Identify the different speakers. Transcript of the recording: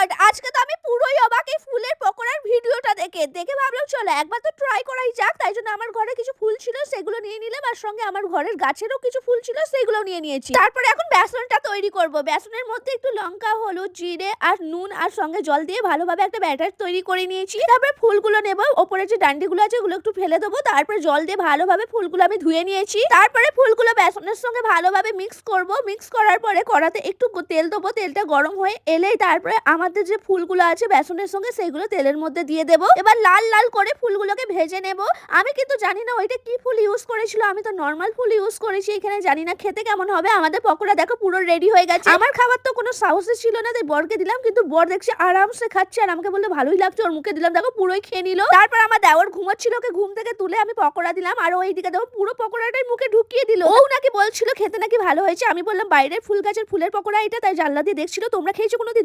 Speaker 1: God! আজকে তো আমি পুরোই অবাক এই ফুলের পকোড়ার ভিডিওটা দেখে ভাবলাম চলো একবার তো ট্রাই করাই যাক। তাই জন্য আমার ঘরে কিছু ফুল ছিল সেগুলো নিয়ে নিলাম, আর সঙ্গে আমার ঘরের গাছেরও কিছু ফুল ছিল সেগুলো নিয়ে নিয়েছি। তারপরে এখন বেসনটা তৈরি করব। বেসনের মধ্যে একটু লঙ্কা, হলুদ, জিরে আর নুন আর সঙ্গে জল দিয়ে ভালোভাবে একটা ব্যাটার তৈরি করে নিয়েছি। তারপরে ফুলগুলো নেব, ওপরে যে ডান্ডিগুলো আছে ওগুলো একটু ফেলে দেবো। তারপরে জল দিয়ে ভালোভাবে ফুলগুলো আমি ধুয়ে নিয়েছি। তারপরে ফুলগুলো বেসনের সঙ্গে ভালোভাবে মিক্স করব। মিক্স করার পরে কড়াতে একটু তেল দেবো। তেলটা গরম হয়ে এলেই তারপরে আমাদের যে ফুলগুলো আছে বেসনের সঙ্গে সেগুলো তেলের মধ্যে দিয়ে দেবো। এবার লাল লাল করে ফুলগুলোকে ভেজে নেব। আমি কিন্তু জানি না ওইটা কি ফুল ইউজ করেছিল, আমি তো নর্মাল ফুল ইউজ করেছি এখানে। জানি না খেতে কেমন হবে। আমাদের পকোড়া দেখো পুরো রেডি হয়ে গেছে। আমার খাবার তো কোনো সাহসই ছিল না, তাই বরকে দিলাম, কিন্তু বর দেখছি আরামসে খাচ্ছে আর আমাকে বললে ভালোই লাগছে। ওর মুখে দিলাম, দেখো পুরোই খেয়ে নিল। তারপর আমার দেওর ঘুমাচ্ছিল, ওকে ঘুম থেকে তুলে আমি পকোড়া দিলাম, আর ওই দিকে দেখো পুরো পকোড়াটাই মুখে ঢুকিয়ে দিল। ও নাকি বলছিল খেতে নাকি ভালো হয়েছে। আমি বললাম বাইরের ফুল গাছের ফুলের পকোড়া এটা, তাই জানলা দিয়ে দেখছিল। তোমরা খেয়েছো কোনোদিন?